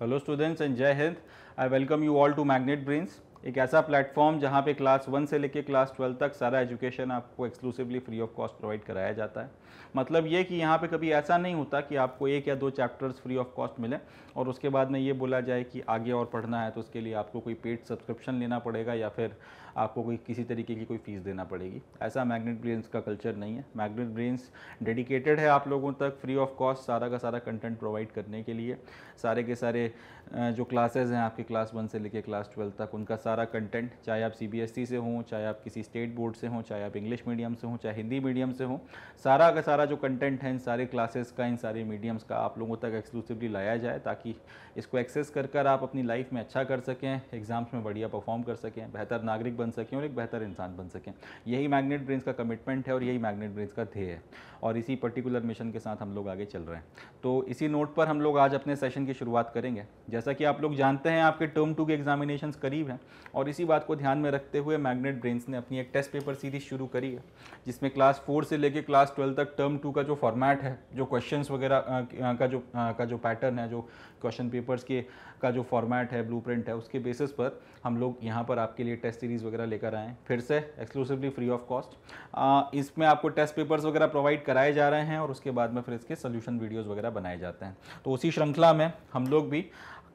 Hello students and जय Hind. I welcome you all to Magnet Brains, एक ऐसा platform जहाँ पे क्लास 1 से लेके क्लास 12 तक सारा एजुकेशन आपको exclusively free of cost provide कराया जाता है। मतलब ये कि यहाँ पे कभी ऐसा नहीं होता कि आपको 1 या 2 चैप्टर्स फ्री ऑफ कॉस्ट मिले और उसके बाद में ये बोला जाए कि आगे और पढ़ना है तो उसके लिए आपको कोई पेड सब्सक्रिप्शन लेना पड़ेगा या फिर आपको कोई किसी तरीके की कोई फ़ीस देना पड़ेगी। ऐसा मैग्नेट ब्रेन्स का कल्चर नहीं है। मैग्नेट ब्रेन्स डेडिकेटेड है आप लोगों तक फ्री ऑफ कॉस्ट सारा का सारा कंटेंट प्रोवाइड करने के लिए। सारे के सारे जो क्लासेस हैं आपके क्लास 1 से लेके क्लास 12 तक, उनका सारा कंटेंट, चाहे आप CBSE से हों, चाहे आप किसी स्टेट बोर्ड से हों, चाहे आप इंग्लिश मीडियम से हों, चाहे हिंदी मीडियम से हों, सारा का सारा जो कंटेंट है इन सारे क्लासेस का, इन सारे मीडियम्स का आप लोगों तक एक्सक्लूसिवली लाया जाए ताकि इसको एक्सेस कर आप अपनी लाइफ में अच्छा कर सकें, एग्जाम्स में बढ़िया परफॉर्म कर सकें, बेहतर नागरिक बन सकें और एक बेहतर इंसान बन सकें। यही मैग्नेट ब्रेन्स का कमिटमेंट है और यही मैग्नेट ब्रेन्स का ध्येय है और इसी पर्टिकुलर मिशन के साथ हम लोग आगे चल रहे हैं। तो इसी नोट पर हम लोग आज अपने सेशन की शुरुआत करेंगे। जैसा कि आप लोग जानते हैं आपके टर्म 2 के एग्जामिनेशंस करीब हैं और इसी बात को ध्यान में रखते हुए मैग्नेट ब्रेन्स ने अपनी एक टेस्ट पेपर सीरीज शुरू करी है जिसमें क्लास 4 से लेकर क्लास 12 तक टर्म 2 का जो फॉर्मेट है, जो क्वेश्चंस वगैरह का जो पैटर्न है, जो क्वेश्चन पेपर्स के का जो फॉर्मेट है, ब्लूप्रिंट है, उसके बेसिस पर हम लोग यहाँ पर आपके लिए टेस्ट सीरीज़ वगैरह लेकर आए हैं, फिर से एक्सक्लूसिवली फ्री ऑफ कॉस्ट। इसमें आपको टेस्ट पेपर्स वगैरह प्रोवाइड कराए जा रहे हैं और उसके बाद में फिर इसके सोल्यूशन वीडियोज़ वगैरह बनाए जाते हैं। तो उसी श्रृंखला में हम लोग भी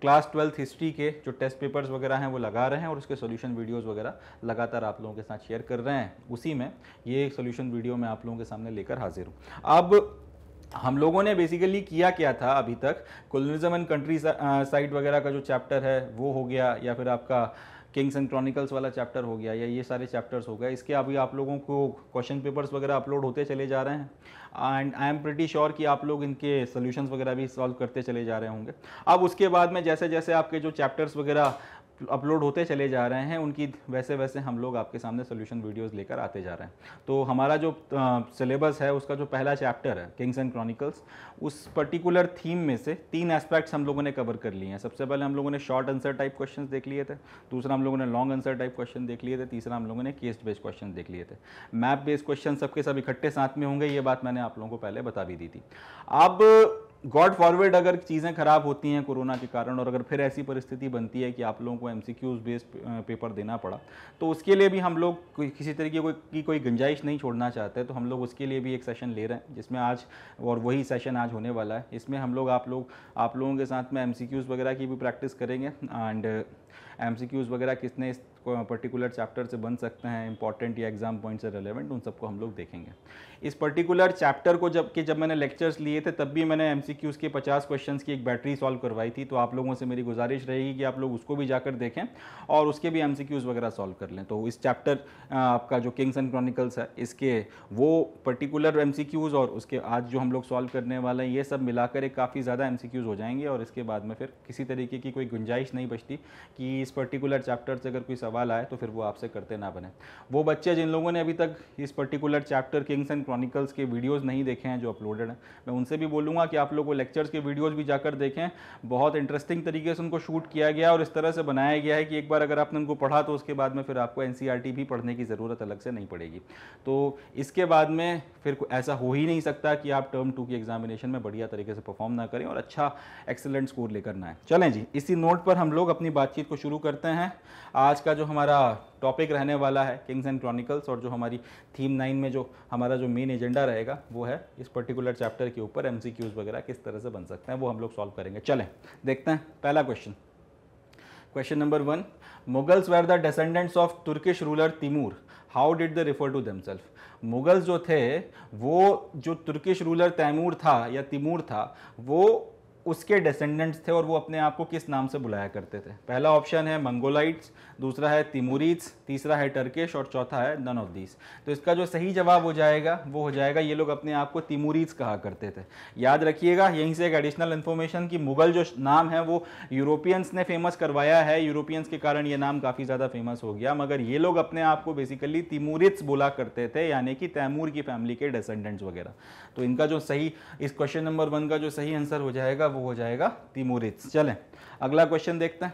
क्लास 12 हिस्ट्री के जो टेस्ट पेपर्स वगैरह हैं वो लगा रहे हैं और उसके सोल्यूशन वीडियोस वगैरह लगातार आप लोगों के साथ शेयर कर रहे हैं। उसी में ये सोल्यूशन वीडियो मैं आप लोगों के सामने लेकर हाजिर हूँ। अब हम लोगों ने बेसिकली किया क्या था अभी तक, कोलोनिज्म एंड कंट्री साइड वगैरह का जो चैप्टर है वो हो गया, या फिर आपका किंग्स एंड क्रॉनिकल्स वाला चैप्टर हो गया, या ये सारे चैप्टर्स हो गए। इसके अभी आप लोगों को क्वेश्चन पेपर्स वगैरह अपलोड होते चले जा रहे हैं and I am pretty sure कि आप लोग इनके सॉल्यूशंस वगैरह भी सॉल्व करते चले जा रहे होंगे। अब उसके बाद में जैसे जैसे आपके जो चैप्टर्स वगैरह अपलोड होते चले जा रहे हैं उनकी वैसे वैसे हम लोग आपके सामने सोल्यूशन वीडियोस लेकर आते जा रहे हैं। तो हमारा जो सिलेबस है उसका जो पहला चैप्टर है किंग्स एंड क्रॉनिकल्स, उस पर्टिकुलर थीम में से 3 एस्पेक्ट्स हम लोगों ने कवर कर लिए हैं। सबसे पहले हम लोगों ने शॉर्ट आंसर टाइप क्वेश्चंस देख लिए थे, दूसरा हम लोगों ने लॉन्ग आंसर टाइप क्वेश्चन देख लिए थे, तीसरा हम लोगों ने केस बेस्ड क्वेश्चन देख लिए थे। मैप बेस्ड क्वेश्चन सबके सब इकट्ठे साथ में होंगे, ये बात मैंने आप लोगों को पहले बता भी दी थी। अब गॉड फॉरवर्ड अगर चीज़ें खराब होती हैं कोरोना के कारण और अगर फिर ऐसी परिस्थिति बनती है कि आप लोगों को MCQs बेस्ड पेपर देना पड़ा, तो उसके लिए भी हम लोग किसी तरीके की कोई गुंजाइश नहीं छोड़ना चाहते। तो हम लोग उसके लिए भी एक सेशन ले रहे हैं जिसमें आज, और वही सेशन आज होने वाला है, इसमें हम लोग आप लोगों के साथ में MCQs वगैरह की भी प्रैक्टिस करेंगे एंड MCQs वगैरह कितने इस पर्टिकुलर चैप्टर से बन सकते हैं, इंपॉर्टेंट या एग्जाम पॉइंट से रिलेवेंट, उन सबको हम लोग देखेंगे। इस पर्टिकुलर चैप्टर को जब मैंने लेक्चर्स लिए थे तब भी मैंने MCQs के 50 क्वेश्चंस की एक बैटरी सॉल्व करवाई थी। तो आप लोगों से मेरी गुजारिश रहेगी कि आप लोग उसको भी जाकर देखें और उसके भी MCQs वगैरह सॉल्व कर लें। तो इस चैप्टर आपका जो किंग्स एंड क्रॉनिकल्स है, इसके वो पर्टिकुलर MCQs और उसके आज जो हम लोग सॉल्व करने वाले हैं, ये सब मिलाकर एक काफ़ी ज़्यादा MCQs हो जाएंगे और इसके बाद में फिर किसी तरीके की कोई गुंजाइश नहीं बचती कि इस पर्टिकुलर चैप्टर से अगर कोई सवाल आए तो फिर वो आपसे करते ना बने। वो बच्चे जिन लोगों ने अभी तक इस particular chapter Kings and chronicles के वीडियोस नहीं देखे हैं जो अपलोडेड हैं, मैं उनसे भी बोलूँगा कि आप लोग वो लेक्चर्स के वीडियोस भी जाकर देखें। बहुत इंटरेस्टिंग तरीके से उनको शूट किया गया और इस तरह से बनाया गया है कि एक बार अगर आपने उनको पढ़ा तो उसके बाद में फिर आपको NCERT भी पढ़ने की ज़रूरत अलग से नहीं पड़ेगी। तो इसके बाद में फिर ऐसा हो ही नहीं सकता कि आप टर्म 2 की एग्जामिनेशन में बढ़िया तरीके से परफॉर्म ना करें और अच्छा एक्सेलेंट स्कोर लेकर ना आए। चलें जी, इसी नोट पर हम लोग अपनी बातचीत को शुरू करते हैं। आज का जो हमारा टॉपिक रहने वाला है किंग्स एंड क्रॉनिकल्स, और जो हमारी थीम 9 में जो हमारा जो मेन एजेंडा रहेगा वो है इस पर्टिकुलर चैप्टर के ऊपर MCQs वगैरह किस तरह से बन सकते हैं, वो हम लोग सॉल्व करेंगे। चलें देखते हैं पहला question number 1, Mughals were the descendants of Turkish ruler Timur, how did they refer to themself. Mughals जो थे वो जो तुर्किश रूलर तैमूर था या तिमूर था वो उसके डिसेंडेंट्स थे और वो अपने आप को किस नाम से बुलाया करते थे। पहला ऑप्शन है मंगोलाइट्स, दूसरा है तिमूरीड्स, तीसरा है टर्किश और चौथा है नन ऑफ दीज। तो इसका जो सही जवाब हो जाएगा वो हो जाएगा, ये लोग अपने आप को तिमूरीड्स कहा करते थे। याद रखिएगा यहीं से एक एडिशनल इन्फॉर्मेशन कि मुगल जो नाम है वो यूरोपियंस ने फेमस करवाया है, यूरोपियंस के कारण ये नाम काफ़ी ज़्यादा फेमस हो गया, मगर ये लोग अपने आप को बेसिकली तिमूरिड्स बोला करते थे, यानी कि तैमूर की फैमिली के डिसेंडेंट्स वगैरह। तो इनका जो सही, इस क्वेश्चन नंबर 1 का जो सही आंसर हो जाएगा वो हो जाएगा तिमूरिड्स। चलें अगला क्वेश्चन देखते हैं।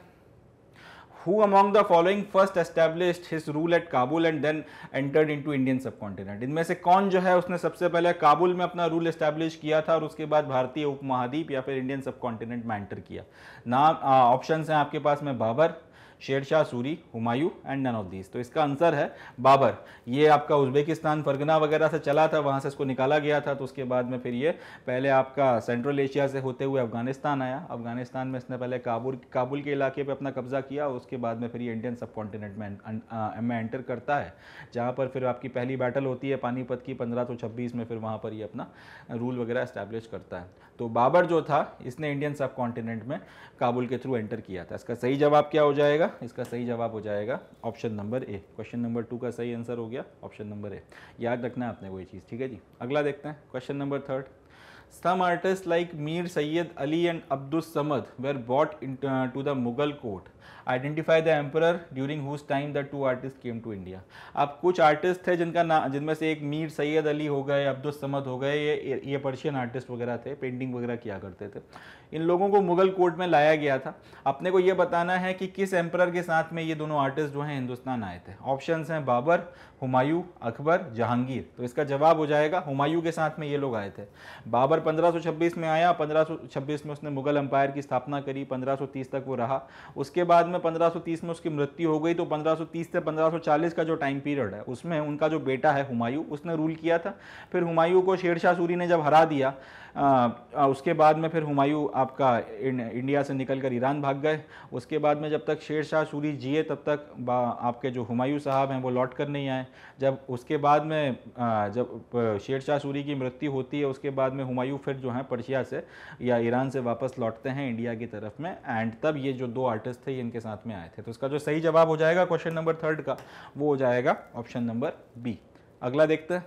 Who among the following first established his rule at Kabul and then entered into Indian subcontinent? इनमें से कौन जो है उसने सबसे पहले काबुल में अपना रूल एस्टैब्लिश किया था और उसके बाद भारतीय उपमहाद्वीप या फिर इंडियन सबकॉन्टिनेंट में एंटर किया? नाम ऑप्शंस हैं आपके पास में Babar, Sher Shah Suri, Humayun and none of these. तो इसका आंसर है बाबर। ये आपका उज्बेकिस्तान फरगना वगैरह से चला था, वहाँ से इसको निकाला गया था, तो उसके बाद में फिर ये पहले आपका सेंट्रल एशिया से होते हुए अफगानिस्तान आया। अफगानिस्तान में इसने पहले काबुल के इलाके पे अपना कब्जा किया, उसके बाद में फिर ये इंडियन सब कॉन्टिनेंट में एंटर करता है, जहाँ पर फिर आपकी पहली बैटल होती है पानीपत की 1526 में, फिर वहाँ पर ये अपना रूल वगैरह एस्टैब्लिश करता है। तो बाबर जो था इसने इंडियन सब कॉन्टिनेंट में काबुल के थ्रू एंटर किया था। इसका सही जवाब क्या हो जाएगा? इसका सही जवाब हो जाएगा ऑप्शन नंबर ए। क्वेश्चन नंबर 2 का सही आंसर हो गया ऑप्शन नंबर ए। याद रखना है आपने वो चीज़, ठीक है जी। अगला देखते हैं question number 3। Some artists like Mir Sayyid Ali and Abdus Samad were brought to the Mughal court. Identify the emperor during whose time the two artists came to India. अब कुछ आर्टिस्ट थे जिनका नाम, जिनमें से एक मीर सैयद अली हो गए, अब्दुस समद हो गए, ये पर्शियन आर्टिस्ट वगैरह थे, पेंटिंग वगैरह किया करते थे। इन लोगों को मुगल कोर्ट में लाया गया था। अपने को ये बताना है कि किस एम्परर के साथ में ये दोनों आर्टिस्ट जो हैं हिंदुस्तान आए थे। ऑप्शंस हैं बाबर, हुमायूं, अकबर, जहांगीर। तो इसका जवाब हो जाएगा हुमायूं के साथ में ये लोग आए थे। बाबर 1526 में आया, 1526 में उसने मुगल एम्पायर की स्थापना करी, 1530 तक वो रहा। उसके बाद में 1530 में उसकी मृत्यु हो गई। तो 1530 से 1540 का जो टाइम पीरियड है उसमें उनका जो बेटा है हुमायूं, उसने रूल किया था। फिर हुमायूं को शेरशाह सूरी ने जब हरा दिया, उसके बाद में फिर हुमायूं आपका इंडिया से निकलकर ईरान भाग गए। उसके बाद में जब तक शेरशाह सूरी जिए तब तक आपके जो हुमायूं साहब हैं वो लौट कर नहीं आए। जब उसके बाद में जब शेरशाह सूरी की मृत्यु होती है, उसके बाद में हुमायूं फिर जो है पर्शिया से या ईरान से वापस लौटते हैं इंडिया की तरफ में, एंड तब ये जो दो आर्टिस्ट थे ये इनके साथ में आए थे। तो इसका जो सही जवाब हो जाएगा क्वेश्चन नंबर 3 का, वो हो जाएगा ऑप्शन नंबर बी। अगला देखते हैं।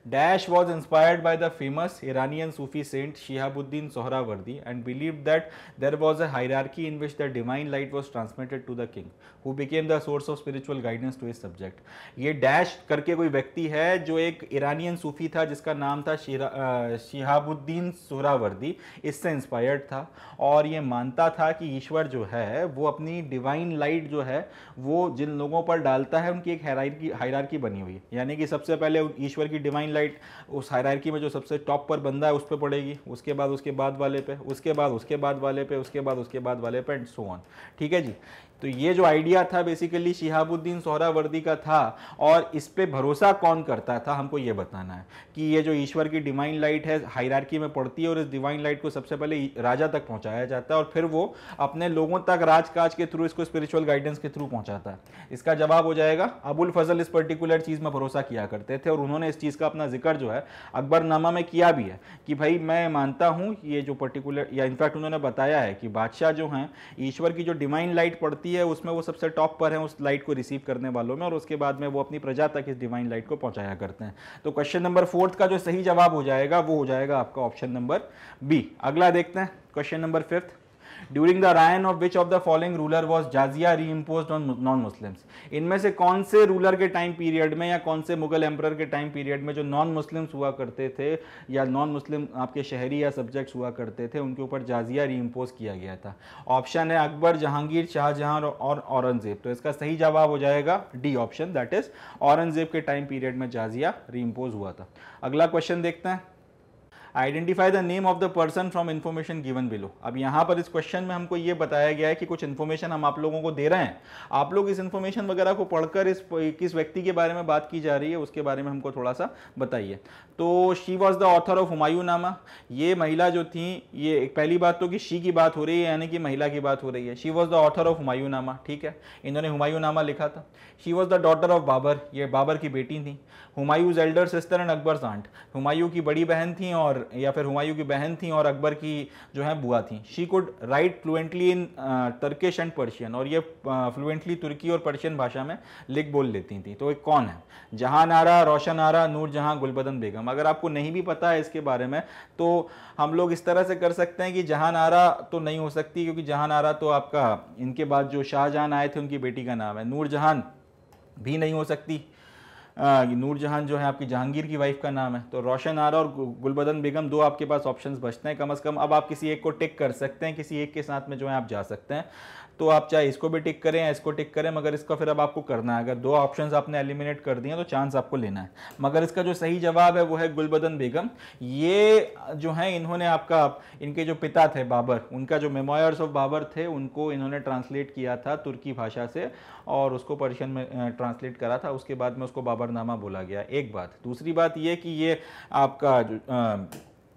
Dash was inspired by the famous Iranian Sufi saint Shihabuddin Sohrawardi and believed that there was a hierarchy in which the divine light was transmitted to the king, who became the source of spiritual guidance to his subject. ये dash करके कोई व्यक्ति है जो एक Iranian सूफी था जिसका नाम था शिहाबुद्दीन सोहरावर्दी। इससे इंस्पायर्ड था और ये मानता था कि ईश्वर जो है वो अपनी डिवाइन लाइट जो है वो जिन लोगों पर डालता है उनकी एक हायरार्की बनी हुई है। यानी कि सबसे पहले ईश्वर की डिवाइन लाइट उस हायरार्की में जो सबसे टॉप पर बंदा है उस पर पड़ेगी, उसके बाद वाले पे, उसके बाद वाले पे, उसके बाद वाले पे एंड सो ऑन। ठीक है जी। तो ये जो आइडिया था बेसिकली शिहाबुद्दीन सोहरावर्दी का था, और इस पे भरोसा कौन करता था हमको ये बताना है कि ये जो ईश्वर की डिवाइन लाइट है हायरार्की में पड़ती है और इस डिवाइन लाइट को सबसे पहले राजा तक पहुंचाया जाता है और फिर वो अपने लोगों तक राजकाज के थ्रू इसको स्पिरिचुअल गाइडेंस के थ्रू पहुंचाता है। इसका जवाब हो जाएगा अबुल फजल इस पर्टिकुलर चीज में भरोसा किया करते थे और उन्होंने इस चीज का अपना जिक्र जो है अकबरनामा में किया भी है कि भाई मैं मानता हूं ये जो पर्टिकुलर, या इनफैक्ट उन्होंने बताया है कि बादशाह जो हैं ईश्वर की जो डिवाइन लाइट पड़ती है उसमें वो सबसे टॉप पर है उस लाइट को रिसीव करने वालों में, और उसके बाद में वो अपनी प्रजा तक इस डिवाइन लाइट को पहुंचाया करते हैं। तो क्वेश्चन नंबर 4 का जो सही जवाब हो जाएगा वो हो जाएगा आपका ऑप्शन नंबर बी। अगला देखते हैं question number 5। During the reign of which of the following ruler was jizya reimposed on non Muslims? इनमें से कौन से रूलर के टाइम पीरियड में या कौन से मुगल एम्परर के टाइम पीरियड में जो नॉन मुस्लिम्स हुआ करते थे या नॉन मुस्लिम आपके शहरी या सब्जेक्ट्स हुआ करते थे उनके ऊपर जाजिया रीइम्पोज किया गया था? ऑप्शन है अकबर, जहांगीर, शाहजहां और औरंगजेब। तो इसका सही जवाब हो जाएगा D option, that is Aurangzeb के टाइम पीरियड में जाजिया रीइम्पोज हुआ था। अगला क्वेश्चन देखते हैं। Identify the name of the person from information given below. अब यहाँ पर इस क्वेश्चन में हमको ये बताया गया है कि कुछ इन्फॉर्मेशन हम आप लोगों को दे रहे हैं, आप लोग इस इन्फॉर्मेशन वगैरह को पढ़कर इस किस व्यक्ति के बारे में बात की जा रही है उसके बारे में हमको थोड़ा सा बताइए। तो she was the author of Humayun नामा। ये महिला जो थी, ये पहली बात तो कि शी की बात हो रही है यानी कि महिला की बात हो रही है। She was the author of Humayun nama, ठीक है, इन्होंने हुमायूं नामा लिखा था। She was the daughter of Babur, ये बाबर की बेटी थी। Humayun's elder sister and Akbar's aunt, Humayun की बड़ी बहन थी और या फिर हुमायूं की बहन थी और अकबर की जो है बुआ थी। She could write fluently in Turkish and Persian, और ये फ्लुएंटली तुर्की और पर्शियन भाषा में लिख बोल लेती थी। तो एक कौन है? जहान आरा, रोशन आरा, नूर जहां, गुलबदन बेगम। अगर आपको नहीं भी पता है इसके बारे में तो हम लोग इस तरह से कर सकते हैं कि जहान आरा तो नहीं हो सकती क्योंकि जहान आरा तो आपका इनके बाद जो शाहजहां आए थे उनकी बेटी का नाम है। नूर जहान भी नहीं हो सकती, नूरजहां जो है आपकी जहांगीर की वाइफ का नाम है, तो रोशन आरा और गुलबदन बेगम, दो आपके पास ऑप्शंस बचते हैं कम से कम। अब आप किसी एक को टिक कर सकते हैं, किसी एक के साथ में जो है आप जा सकते हैं। तो आप चाहे इसको भी टिक करें या इसको टिक करें, मगर इसका फिर अब आपको करना है, अगर दो ऑप्शंस आपने एलिमिनेट कर दिए तो चांस आपको लेना है। मगर इसका जो सही जवाब है वो है गुलबदन बेगम। ये जो है इन्होंने आपका, इनके जो पिता थे बाबर, उनका जो मेमोयर्स ऑफ बाबर थे उनको इन्होंने ट्रांसलेट किया था तुर्की भाषा से और उसको पर्शियन में ट्रांसलेट करा था। उसके बाद में उसको बाबरनामा बोला गया, एक बात। दूसरी बात ये कि ये आपका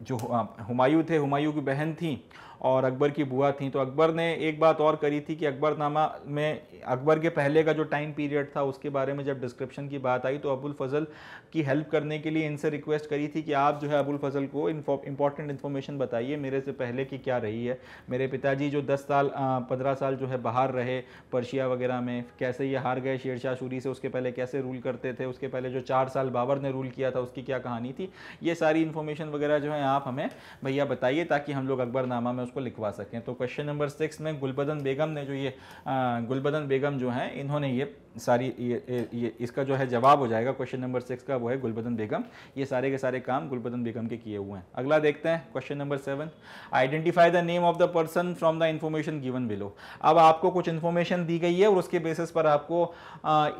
जो हुमायूं थे, हुमायूं की बहन थी और अकबर की बुआ थी। तो अकबर ने एक बात और करी थी कि अकबरनामा में अकबर के पहले का जो टाइम पीरियड था उसके बारे में जब डिस्क्रिप्शन की बात आई तो अबुल फजल की हेल्प करने के लिए इनसे रिक्वेस्ट करी थी कि आप जो है अबुल फजल को इंपॉर्टेंट इन्फॉर्मेशन बताइए मेरे से पहले की क्या रही है। मेरे पिताजी जो 10 साल 15 साल जो है बाहर रहे पर्शिया वगैरह में, कैसे ये हार गए शेरशाह सूरी से, उसके पहले कैसे रूल करते थे, उसके पहले जो 4 साल बाबर ने रूल किया था उसकी क्या कहानी थी, ये सारी इन्फॉर्मेशन वगैरह जो है आप हमें भैया बताइए ताकि हम लोग अकबरनामा में उसको लिखवा सकें। तो क्वेश्चन नंबर 6 में गुलबदन बेगम ने जो ये गुलबदन बेगम जो हैं इन्होंने ये सारी ये इसका जो है जवाब हो जाएगा क्वेश्चन नंबर 6 का, वो है गुलबदन बेगम। ये सारे के सारे काम गुलबदन बेगम के किए हुए हैं। अगला देखते हैं question number 7, identify the name of the person from the information given below. अब आपको कुछ इन्फॉर्मेशन दी गई है और उसके बेसिस पर आपको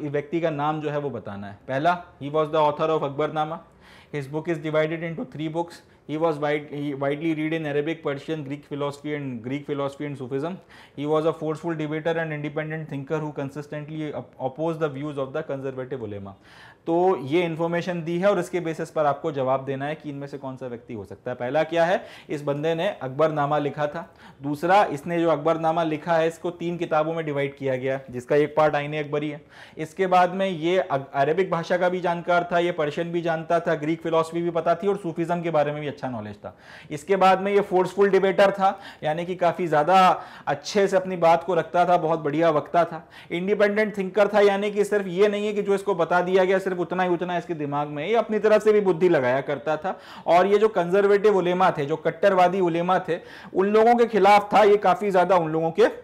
व्यक्ति का नाम जो है वो बताना है। पहला, he was the author of Akbarnama. His book is divided into 3 books. He was widely read in Arabic, Persian, Greek philosophy and Sufism. He was a forceful debater and independent thinker who consistently opposed the views of the conservative ulema. तो ये information दी है और इसके basis पर आपको जवाब देना है कि इनमें से कौन सा व्यक्ति हो सकता है। पहला क्या है, इस बंदे ने अकबरनामा लिखा था। दूसरा, इसने जो अकबरनामा लिखा है इसको 3 किताबों में डिवाइड किया गया, जिसका एक पार्ट आईने अकबरी है। इसके बाद में ये अरेबिक भाषा का भी जानकार था, ये पर्शियन भी जानता था, ग्रीक फिलॉसफी भी पता थी और सूफिज्म के बारे में भी अच्छा नॉलेज था। इसके बाद में ये फोर्सफुल डिबेटर था, यानी कि काफी ज्यादा अच्छे से अपनी बात को रखता था, बहुत बढ़िया वक्ता था। इंडिपेंडेंट थिंकर था, यानी कि सिर्फ ये नहीं है कि जो इसको बता दिया गया सिर्फ उतना ही उतना इसके दिमाग में, ये अपनी तरफ से भी बुद्धि लगाया करता था। और ये जो कंजर्वेटिव उलेमा थे, जो कट्टरवादी उलेमा थे, उन लोगों के खिलाफ था, ये काफी ज्यादा उन लोगों के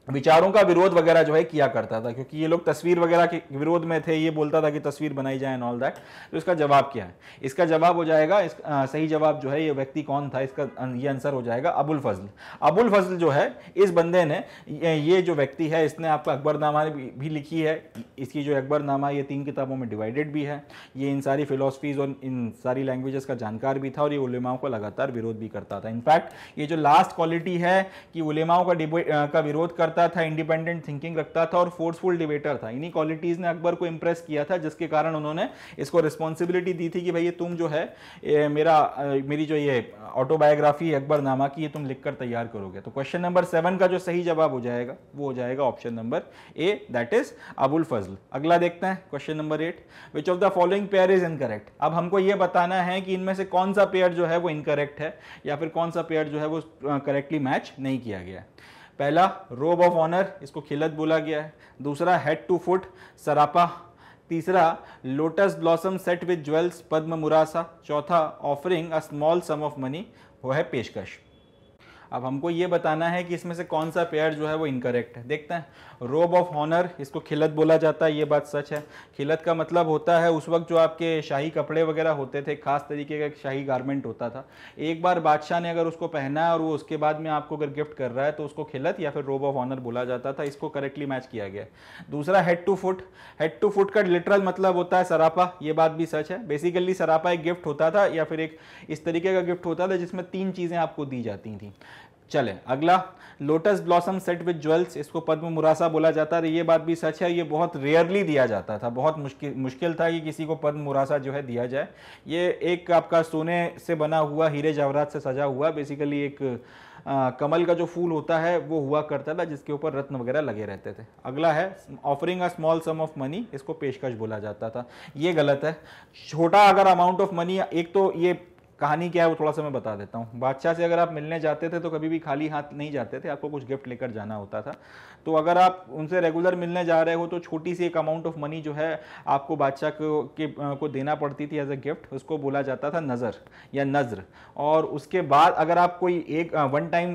विचारों का विरोध वगैरह जो है किया करता था, क्योंकि ये लोग तस्वीर वगैरह के विरोध में थे। ये बोलता था कि तस्वीर बनाई जाए एंड ऑल दैट। तो इसका जवाब क्या है, इसका जवाब हो जाएगा सही जवाब जो है, ये व्यक्ति कौन था, इसका ये आंसर हो जाएगा अबुल फजल। अबुल फजल जो है, इस बंदे ने, ये जो व्यक्ति है, इसने आपका अकबरनामा भी लिखी है। इसकी जो अकबरनामा ये 3 किताबों में डिवाइडेड भी है। ये इन सारी फिलोसफीज और इन सारी लैंग्वेजेस का जानकार भी था और ये उलेमाओं का लगातार विरोध भी करता था। इनफैक्ट ये जो लास्ट क्वालिटी है कि उलेमाओं का विरोध करता था, इंडिपेंडेंट थिंकिंग रखता था और फोर्सफुल डिबेटर था, इन्हीं क्वालिटीज ने अकबर को इंप्रेस किया था, जिसके कारण उन्होंने इसको रिस्पॉन्सिबिलिटी दी थी कि भाई ये तुम जो है मेरी जो ये ऑटोबायोग्राफी अकबरनामा की, ये तुम लिखकर तैयार करोगे। तो क्वेश्चन नंबर 7 का जो सही जवाब हो जाएगा वो हो जाएगा option number A, that is Abul Fazl. अगला देखते हैं question number 8, which of the following pair is incorrect. अब हमको ये बताना है कि इनमें से कौन सा पेयर जो है वो इनकरेक्ट है या फिर कौन सा पेयर जो है वो करेक्टली मैच नहीं किया गया। पहला, रोब ऑफ ऑनर, इसको खिलत बोला गया है। दूसरा, हेड टू फुट, सरापा। तीसरा, lotus blossom set with jewels, padma murassa. चौथा, offering a small sum of money, वो है पेशकश। अब हमको ये बताना है कि इसमें से कौन सा पेयर जो है वो इनकरेक्ट है। देखते हैं, रोब ऑफ ऑनर, इसको खिलत बोला जाता है, ये बात सच है। खिलत का मतलब होता है उस वक्त जो आपके शाही कपड़े वगैरह होते थे, खास तरीके का एक शाही गारमेंट होता था। एक बार बादशाह ने अगर उसको पहना है और वो उसके बाद में आपको अगर गिफ्ट कर रहा है तो उसको खिलत या फिर रोब ऑफ ऑनर बोला जाता था। इसको करेक्टली मैच किया गया। दूसरा, head to foot. Head to foot का लिटरल मतलब होता है सरापा, ये बात भी सच है। बेसिकली सरापा एक गिफ्ट होता था या फिर एक इस तरीके का गिफ्ट होता था जिसमें 3 चीजें आपको दी जाती थी। चले अगला, lotus blossom set with jewels, इसको पद्म मुरासा बोला जाता है। ये बात भी सच है, ये बहुत रेयरली दिया जाता था, बहुत मुश्किल था कि किसी को पद्म मुरासा जो है दिया जाए। ये एक आपका सोने से बना हुआ, हीरे जवाहरात से सजा हुआ, बेसिकली एक कमल का जो फूल होता है वो हुआ करता था, जिसके ऊपर रत्न वगैरह लगे रहते थे। अगला है, offering a small sum of money, इसको पेशकश बोला जाता था। ये गलत है। छोटा अगर अमाउंट ऑफ मनी, एक तो ये कहानी क्या है वो थोड़ा सा मैं बता देता हूँ। बादशाह से अगर आप मिलने जाते थे तो कभी भी खाली हाथ नहीं जाते थे, आपको कुछ गिफ्ट लेकर जाना होता था। तो अगर आप उनसे रेगुलर मिलने जा रहे हो तो छोटी सी एक अमाउंट ऑफ मनी जो है आपको बादशाह को देना पड़ती थी एज अ गिफ्ट, उसको बोला जाता था नज़र या नज़र। और उसके बाद अगर आप कोई एक वन टाइम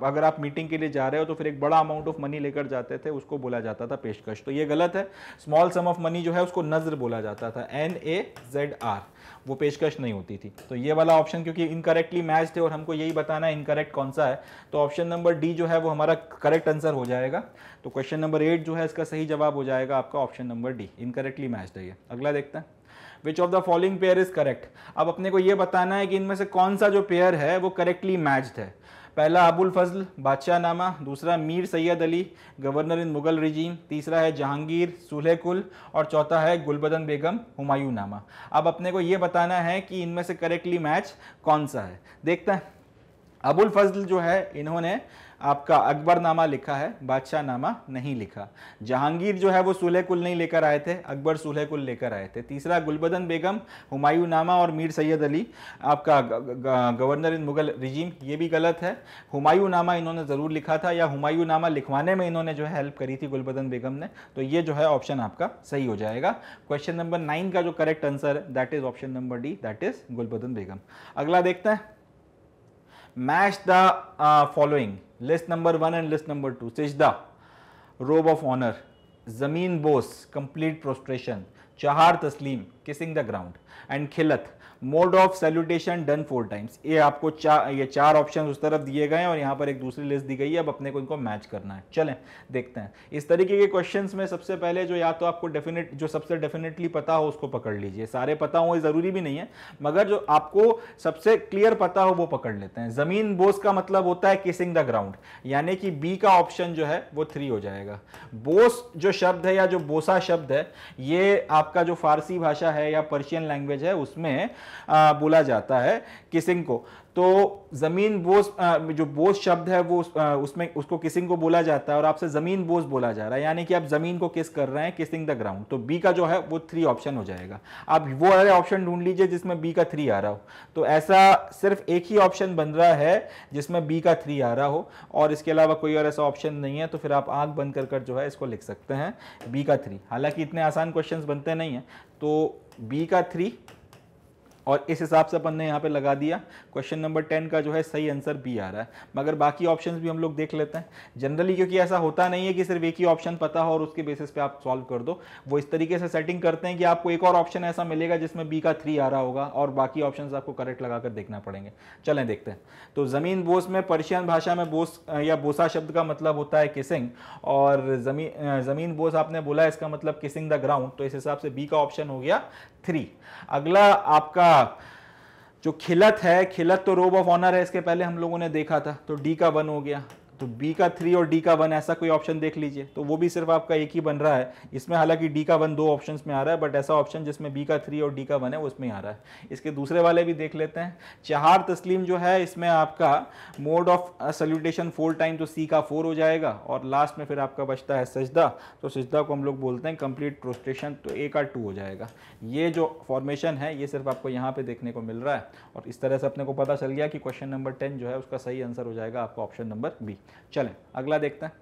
अगर आप मीटिंग के लिए जा रहे हो तो फिर एक बड़ा अमाउंट ऑफ मनी लेकर जाते थे, उसको बोला जाता था पेशकश। तो ये गलत है, स्मॉल सम ऑफ मनी जो है उसको नज़र बोला जाता था, NAZR, वो पेशकश नहीं होती थी। तो ये वाला ऑप्शन क्योंकि इनकरेक्टली मैच्ड है और हमको यही बताना है इनकरेक्ट कौन सा है, तो ऑप्शन नंबर डी जो है वो हमारा करेक्ट आंसर हो जाएगा। तो क्वेश्चन नंबर 8 जो है इसका सही जवाब हो जाएगा आपका option number D, incorrectly matched है ये। अगला देखते हैं, which of the following pair is correct. अब अपने को ये बताना है कि इनमें से कौन सा जो पेयर है वो करेक्टली मैच्ड है। पहला अबुल फजल बादशाह नामा, दूसरा मीर सैयद अली गवर्नर इन मुगल रिजीम, तीसरा है जहांगीर सुलह कुल, और चौथा है गुलबदन बेगम हुमायूं नामा। अब अपने को ये बताना है कि इनमें से करेक्टली मैच कौन सा है। देखते हैं, अबुल फजल जो है इन्होंने आपका अकबर नामा लिखा है, बादशाह नामा नहीं लिखा। जहांगीर जो है वो सुलह कुल नहीं लेकर आए थे, अकबर सुलह कुल लेकर आए थे। तीसरा गुलबदन बेगम हुमायूं नामा और मीर सैयद अली आपका गवर्नर इन मुगल रिजीम, ये भी गलत है। हुमायूं नामा इन्होंने ज़रूर लिखा था, या हुमायूं नामा लिखवाने में इन्होंने जो है हेल्प करी थी गुलबदन बेगम ने। तो ये जो है ऑप्शन आपका सही हो जाएगा। क्वेश्चन नंबर 9 का जो करेक्ट आंसर है that is option number D, that is Gulbadan Begum. अगला देखते हैं, match the following, list number 1 and list number 2। Sijda, robe of honour, zamin bos, complete prostration, chahar taslim, kissing the ground, and khilat, mode of salutation done 4 times. ये आपको ये 4 option उस तरफ दिए गए हैं और यहाँ पर एक दूसरी लिस्ट दी गई है। अब अपने को इनको मैच करना है। चलें देखते हैं। इस तरीके के क्वेश्चंस में सबसे पहले जो या तो आपको जो सबसे डेफिनेटली पता हो उसको पकड़ लीजिए। सारे पता हो ज़रूरी भी नहीं है, मगर जो आपको सबसे क्लियर पता हो वो पकड़ लेते हैं। जमीन बोस का मतलब होता है किसिंग द ग्राउंड, यानी कि बी का ऑप्शन जो है वो 3 हो जाएगा। बोस जो शब्द है या जो बोसा शब्द है, ये आपका जो फारसी भाषा है या पर्शियन लैंग्वेज है उसमें बोला जाता है किसिंग को। तो जमीन बोस जो बोस शब्द है वो उसमें उसको किसिंग को बोला जाता है और आपसे जमीन बोस बोला जा रहा है, यानी कि आप जमीन को किस कर रहे हैं, किसिंग द ग्राउंड। तो बी का जो है वो 3 ऑप्शन हो जाएगा। आप वो वाले ऑप्शन ढूंढ लीजिए जिसमें बी का 3 आ रहा हो। तो ऐसा सिर्फ एक ही ऑप्शन बन रहा है जिसमें बी का 3 आ रहा हो और इसके अलावा कोई और ऐसा ऑप्शन नहीं है। तो फिर आप आंख बंद कर जो है इसको लिख सकते हैं बी का 3। हालांकि इतने आसान क्वेश्चन बनते नहीं है, तो बी का 3 और इस हिसाब से अपन ने यहाँ पे लगा दिया। क्वेश्चन नंबर 10 का जो है सही आंसर बी आ रहा है, मगर बाकी ऑप्शंस भी हम लोग देख लेते हैं। जनरली क्योंकि ऐसा होता नहीं है कि सिर्फ एक ही ऑप्शन पता हो और उसके बेसिस पे आप सॉल्व कर दो। वो इस तरीके से सेटिंग करते हैं कि आपको एक और ऑप्शन ऐसा मिलेगा जिसमें बी का 3 आ रहा होगा और बाकी ऑप्शन आपको करेक्ट लगा कर देखना पड़ेंगे। चलें देखते हैं। तो जमीन बोस में पर्शियन भाषा में बोस या बोसा शब्द का मतलब होता है किसिंग, और जमीन बोस आपने बोला इसका मतलब किसिंग द ग्राउंड। तो इस हिसाब से बी का ऑप्शन हो गया 3। अगला आपका जो खिलत है, खिलत तो रोब ऑफ ऑनर है, इसके पहले हम लोगों ने देखा था, तो डी का 1 हो गया। तो बी का 3 और डी का 1 ऐसा कोई ऑप्शन देख लीजिए, तो वो भी सिर्फ आपका एक ही बन रहा है इसमें। हालांकि डी का 1 2 ऑप्शंस में आ रहा है, बट ऐसा ऑप्शन जिसमें बी का 3 और डी का 1 है उसमें आ रहा है। इसके दूसरे वाले भी देख लेते हैं। चहार तस्लीम जो है इसमें आपका मोड ऑफ सैल्यूटेशन 4 टाइम, तो सी का 4 हो जाएगा। और लास्ट में फिर आपका बचता है सजदा, तो सजदा को हम लोग बोलते हैं कंप्लीट प्रोस्ट्रेशन, तो ए का 2 हो जाएगा। ये जो फॉर्मेशन है ये सिर्फ आपको यहाँ पे देखने को मिल रहा है और इस तरह से अपने को पता चल गया कि क्वेश्चन नंबर 10 जो है उसका सही आंसर हो जाएगा आपका ऑप्शन नंबर बी। चलें अगला देखते हैं।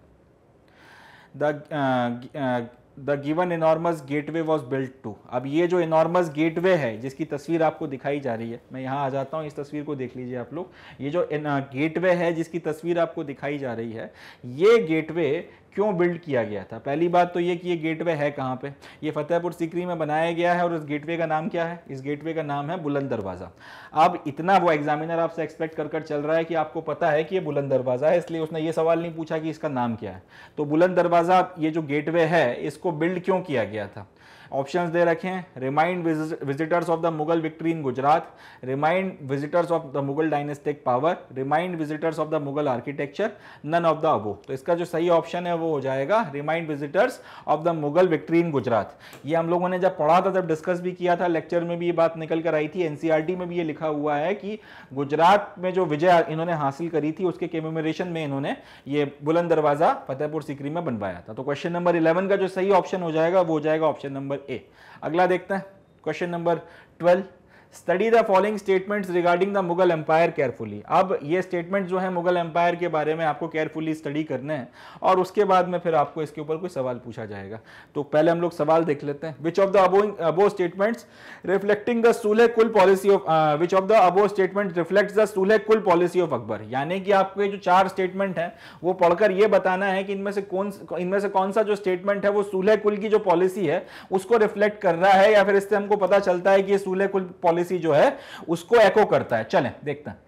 The given enormous gateway was built to. अब ये जो इनॉर्मस गेटवे है जिसकी तस्वीर आपको दिखाई जा रही है, मैं यहाँ आ जाता हूँ, इस तस्वीर को देख लीजिए आप लोग। ये जो गेटवे है जिसकी तस्वीर आपको दिखाई जा रही है, ये गेटवे क्यों बिल्ड किया गया था? पहली बात तो ये कि ये गेटवे है कहाँ पे, ये फतेहपुर सीकरी में बनाया गया है और इस गेटवे का नाम क्या है? इस गेटवे का नाम है बुलंद दरवाज़ा। अब इतना वो एग्जामिनर आपसे एक्सपेक्ट कर चल रहा है कि आपको पता है कि ये बुलंद दरवाज़ा है, इसलिए उसने ये सवाल नहीं पूछा कि इसका नाम क्या है। तो बुलंद दरवाज़ा ये जो गेटवे है इसको बिल्ड क्यों किया गया था? ऑप्शंस दे रखे हैं, remind visitors of the Mughal victory in Gujarat, remind visitors of the Mughal dynastic power, remind visitors of the Mughal architecture, none of the above. तो इसका जो सही ऑप्शन है वो हो जाएगा remind visitors of the Mughal victory in Gujarat. ये हम लोगों ने जब पढ़ा था, जब डिस्कस भी किया था, लेक्चर में भी ये बात निकल कर आई थी। एनसीईआरटी में भी ये लिखा हुआ है कि गुजरात में जो विजय इन्होंने हासिल करी थी उसके कमेमोरेशन में इन्होंने ये बुलंद दरवाजा फतेहपुर सीकरी में बनवाया था। तो क्वेश्चन नंबर 11 का जो सही ऑप्शन हो जाएगा वो हो जाएगा ऑप्शन नंबर ए। अगला देखते हैं question number 12। Study the following statements regarding the Mughal empire carefully. अब ये स्टेटमेंट जो है मुगल एम्पायर के बारे में आपको केयरफुली स्टडी करने हैं और उसके बाद में फिर आपको इसके ऊपर कोई सवाल पूछा जाएगा। तो पहले हम लोग सवाल देख लेते हैं। Which of the above statements reflecting the sulh kul policy of which of the above statement reflects the sulh kul policy of Akbar. यानी कि आपको जो 4 स्टेटमेंट है वो पढ़कर ये बताना है कि इनमें से कौन सा जो स्टेटमेंट है वो सूले कुल की जो पॉलिसी है उसको रिफ्लेक्ट कर रहा है, या फिर इससे हमको पता चलता है कि ये सूले कुल पॉलिसी जो है उसको एको करता है। चलें देखते हैं।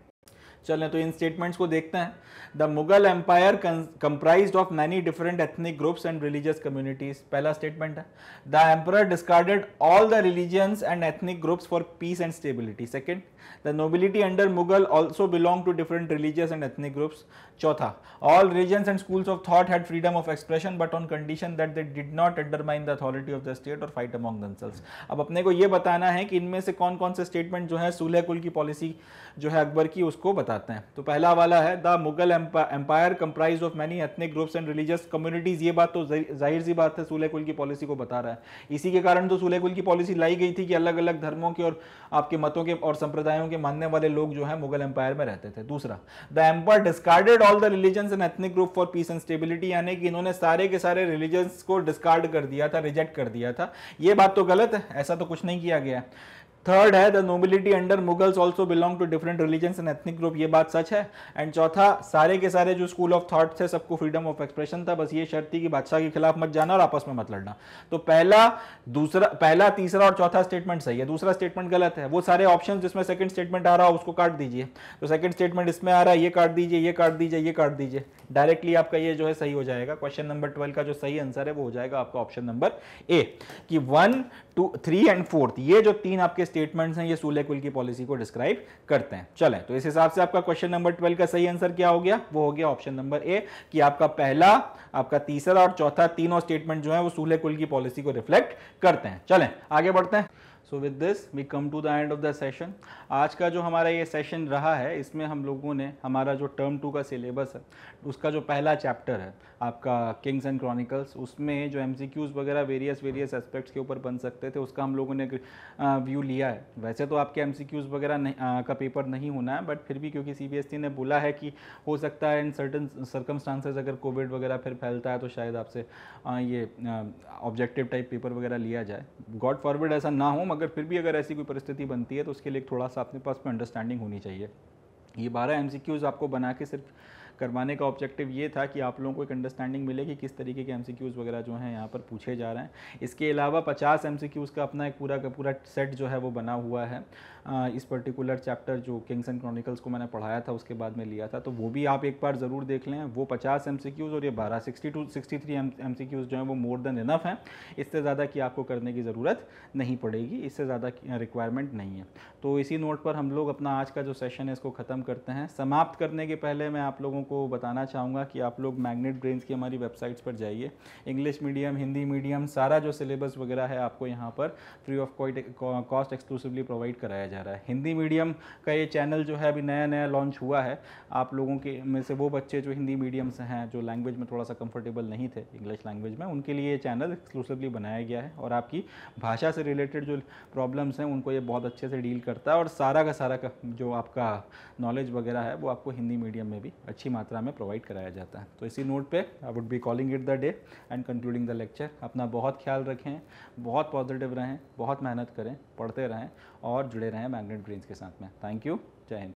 चलें तो इन स्टेटमेंट्स को देखते हैं। The Mughal empire comprised of many different ethnic groups and religious communities. पहला स्टेटमेंट है the emperor discarded all the religions and ethnic groups for peace and stability. Second, the nobility under Mughal also belong to different religious and ethnic groups. चौथा, all religions and schools of thought had freedom of expression but on condition that they did not undermine the authority of the state और fight among themselves. अब अपने को ये बताना है कि इनमें से कौन कौन से स्टेटमेंट जो है सूले कुल की पॉलिसी जो है अकबर की उसको बताते हैं। तो पहला वाला है the Mughal empire comprised of many ethnic groups and religious communities. ये बात तो जाहिर सी बात है सूले कुल की पॉलिसी को बता रहा है। इसी के कारण तो सूले कुल की पॉलिसी लाई गई थी कि अलग अलग धर्मों के और आपके मतों के और संप्रदायों के मानने वाले लोग जो है मुगल एम्पायर में रहते थे। दूसरा, the empire discarded all the religions and ethnic group for peace and stability. यानी कि इन्होंने सारे के सारे रिलीजन्स को डिस्कार्ड कर दिया था, रिजेक्ट कर दिया था। ये बात तो गलत है, ऐसा तो कुछ नहीं किया गया। थर्ड है the nobility under Mughals also belong to different religions and ethnic group. ये बात सच है। एंड चौथा, सारे के सारे जो स्कूल ऑफ थॉट थे सबको फ्रीडम ऑफ एक्सप्रेशन था, बस ये शर्त थी कि बादशाह के खिलाफ मत जाना और आपस में मत लड़ना। तो पहला, तीसरा और चौथा स्टेटमेंट सही है, दूसरा स्टेटमेंट गलत है। वो सारे ऑप्शन जिसमें सेकंड स्टेटमेंट आ रहा हो उसको काट दीजिए। तो सेकंड स्टेटमेंट इसमें आ रहा है, ये काट दीजिए, ये काट दीजिए, ये काट दीजिए। डायरेक्टली आपका ये जो है सही हो जाएगा। क्वेश्चन नंबर 12 का जो सही आंसर है वो हो जाएगा आपका ऑप्शन नंबर ए, कि 1, 2, 3 एंड 4 ये जो 3 आपके स्टेटमेंट्स हैं ये सूले कुल की पॉलिसी को डिस्क्राइब करते हैं। चलें तो इस हिसाब से आपका क्वेश्चन नंबर 12 का सही आंसर क्या हो गया? वो हो गया ऑप्शन नंबर ए, कि आपका पहला, आपका तीसरा और चौथा तीनों स्टेटमेंट जो है वो सूले कुल की पॉलिसी को रिफ्लेक्ट करते हैं। चलें आगे बढ़ते हैं। So with this we come to the end of the session. आज का जो हमारा ये सेशन रहा है इसमें हम लोगों ने हमारा जो टर्म 2 का सिलेबस है उसका जो पहला चैप्टर है आपका किंग्स एंड क्रॉनिकल्स, उसमें जो एमसीक्यूज़ वगैरह वेरियस एस्पेक्ट्स के ऊपर बन सकते थे उसका हम लोगों ने व्यू लिया है। वैसे तो आपके एमसीक्यूज़ वगैरह का पेपर नहीं होना है, बट फिर भी क्योंकि सीबीएसई ने बोला है कि हो सकता है इन सर्टन सर्कमस्टांसेस अगर कोविड वगैरह फिर फैलता है तो शायद आपसे ये ऑब्जेक्टिव टाइप पेपर वगैरह लिया जाए। गॉड फॉरवर्ड ऐसा ना हो, मगर फिर भी अगर ऐसी कोई परिस्थिति बनती है तो उसके लिए थोड़ा सा अपने पास में अंडरस्टैंडिंग होनी चाहिए। ये 12 एमसीक्यूज़ आपको बना के सिर्फ करवाने का ऑब्जेक्टिव ये था कि आप लोगों को एक अंडरस्टैंडिंग मिले कि किस तरीके के एमसीक्यूज़ वगैरह जो हैं यहाँ पर पूछे जा रहे हैं। इसके अलावा 50 एमसीक्यूज़ का अपना एक पूरा का पूरा सेट जो है वो बना हुआ है। इस पर्टिकुलर चैप्टर जो किंग्स एंड क्रॉनिकल्स को मैंने पढ़ाया था उसके बाद में लिया था, तो वो भी आप एक बार ज़रूर देख लें। वो 50 एमसीक्यूज़ और ये 63 एमसीक्यूज़ जो हैं वो मोर देन इनफ हैं। इससे ज़्यादा की आपको करने की ज़रूरत नहीं पड़ेगी, इससे ज़्यादा रिक्वायरमेंट नहीं है। तो इसी नोट पर हम लोग अपना आज का जो सेशन है इसको ख़त्म करते हैं। समाप्त करने के पहले मैं आप लोगों को बताना चाहूँगा कि आप लोग मैग्नेट ब्रेन्स की हमारी वेबसाइट्स पर जाइए। इंग्लिश मीडियम, हिंदी मीडियम, सारा जो सिलेबस वगैरह है आपको यहाँ पर free of cost exclusively provide कराया जा रहा है। हिंदी मीडियम का ये चैनल जो है अभी नया लॉन्च हुआ है। आप लोगों के में से वो बच्चे जो हिंदी मीडियम से हैं, जो लैंग्वेज में थोड़ा सा कंफर्टेबल नहीं थे इंग्लिश लैंग्वेज में, उनके लिए ये चैनल एक्सक्लूसिवली बनाया गया है और आपकी भाषा से रिलेटेड जो प्रॉब्लम्स हैं उनको ये बहुत अच्छे से डील करता है और सारा का जो आपका नॉलेज वगैरह है वो आपको हिंदी मीडियम में भी अच्छी मात्रा में प्रोवाइड कराया जाता है। तो इसी नोट पे I would be calling it the day and concluding the lecture. अपना बहुत ख्याल रखें, बहुत पॉजिटिव रहें, बहुत मेहनत करें, पढ़ते रहें और जुड़े रहें मैग्नेट ब्रेन्स के साथ में। थैंक यू, जय हिंद।